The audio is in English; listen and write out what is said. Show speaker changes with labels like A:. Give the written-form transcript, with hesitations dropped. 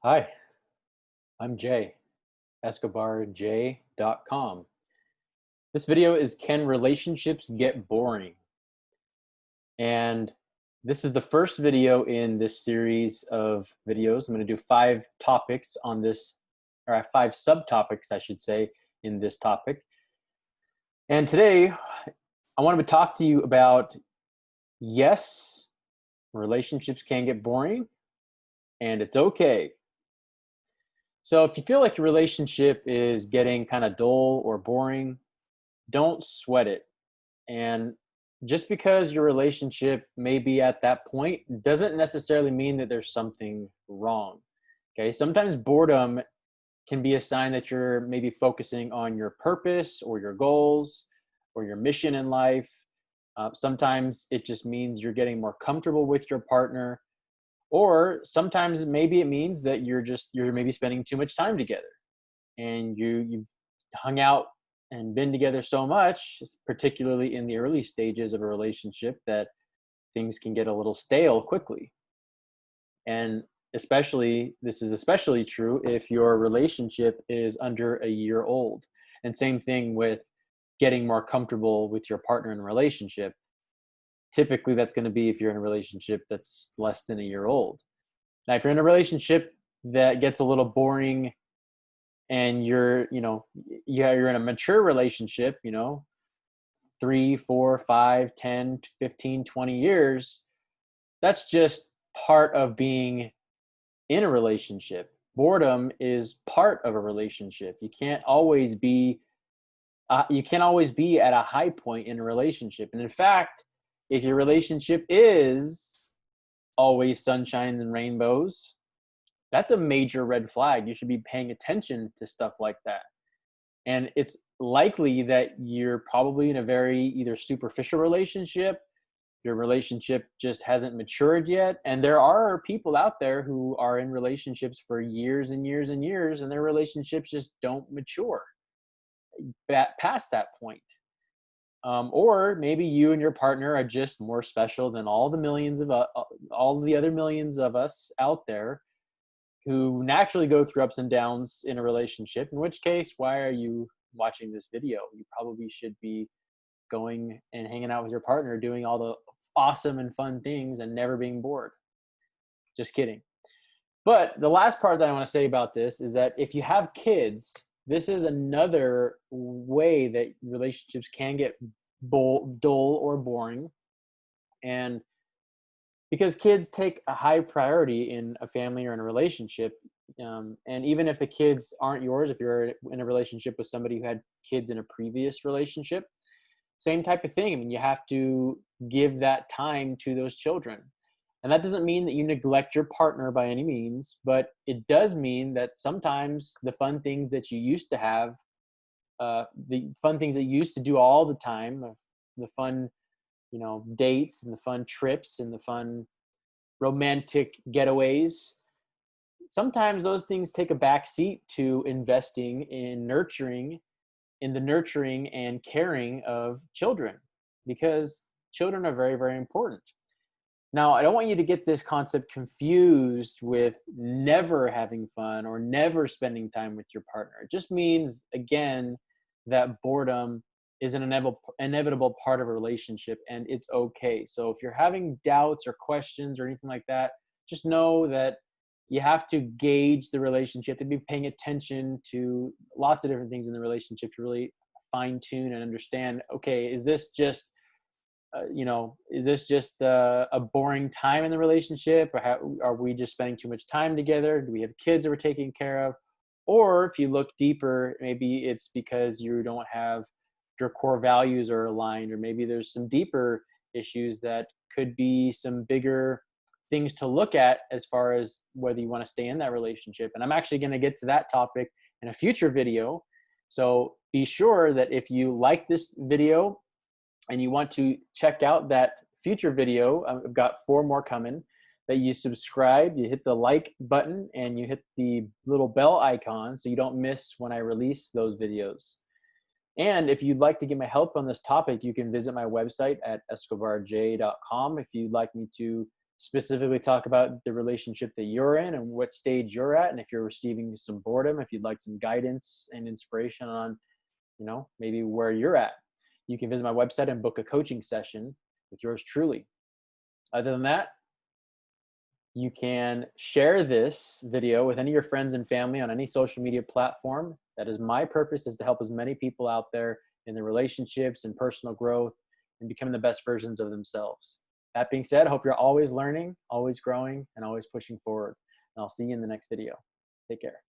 A: Hi, I'm Jay, escobarj.com. This video is Can Relationships Get Boring? And this is the first video in this series of videos. I'm going to do 5 topics on this, or 5 subtopics, I should say, in this topic. And today, I want to talk to you about yes, relationships can get boring, and it's okay. So if you feel like your relationship is getting kind of dull or boring, don't sweat it. And just because your relationship may be at that point doesn't necessarily mean that there's something wrong. Okay. Sometimes boredom can be a sign that you're maybe focusing on your purpose or your goals or your mission in life. Sometimes it just means you're getting more comfortable with your partner, or sometimes maybe it means that you're maybe spending too much time together and you've hung out and been together so much, particularly in the early stages of a relationship, that things can get a little stale quickly. And this is especially true if your relationship is under a year old. And same thing with getting more comfortable with your partner in a relationship. Typically, that's going to be if you're in a relationship that's less than a year old. Now, if you're in a relationship that gets a little boring and you're in a mature relationship, 3, 4, 5, 10, 15, 20 years, that's just part of being in a relationship. Boredom is part of a relationship. You can't always be at a high point in a relationship. And in fact, if your relationship is always sunshines and rainbows, that's a major red flag. You should be paying attention to stuff like that. And it's likely that you're probably in a very either superficial relationship, your relationship just hasn't matured yet. And there are people out there who are in relationships for years and years and years, and their relationships just don't mature past that point. Or maybe you and your partner are just more special than all the other millions of us out there who naturally go through ups and downs in a relationship, in which case, why are you watching this video? You probably should be going and hanging out with your partner, doing all the awesome and fun things and never being bored. Just kidding. But the last part that I want to say about this is that if you have kids, this is another way that relationships can get dull or boring. And because kids take a high priority in a family or in a relationship, and even if the kids aren't yours, if you're in a relationship with somebody who had kids in a previous relationship, same type of thing. I mean, you have to give that time to those children. And that doesn't mean that you neglect your partner by any means, but it does mean that sometimes the fun things that you used to have, the fun things that you used to do all the time, the fun, dates and the fun trips and the fun romantic getaways, sometimes those things take a back seat to investing in the nurturing and caring of children, because children are very, very important. Now, I don't want you to get this concept confused with never having fun or never spending time with your partner. It just means, again, that boredom is an inevitable part of a relationship, and it's okay. So if you're having doubts or questions or anything like that, just know that you have to gauge the relationship, to be paying attention to lots of different things in the relationship to really fine tune and understand, okay, is this just a boring time in the relationship, or are we just spending too much time together? Do we have kids that we're taking care of? Or if you look deeper, maybe it's because you don't have your core values are aligned, or maybe there's some deeper issues that could be some bigger things to look at as far as whether you want to stay in that relationship. And I'm actually going to get to that topic in a future video. So be sure that if you like this video and you want to check out that future video, I've got 4 more coming, that you subscribe, you hit the like button, and you hit the little bell icon so you don't miss when I release those videos. And if you'd like to get my help on this topic, you can visit my website at escobarj.com if you'd like me to specifically talk about the relationship that you're in and what stage you're at. And if you're receiving some boredom, if you'd like some guidance and inspiration on, maybe where you're at, you can visit my website and book a coaching session with yours truly. Other than that, you can share this video with any of your friends and family on any social media platform. That is my purpose, is to help as many people out there in their relationships and personal growth and becoming the best versions of themselves. That being said, I hope you're always learning, always growing, and always pushing forward. And I'll see you in the next video. Take care.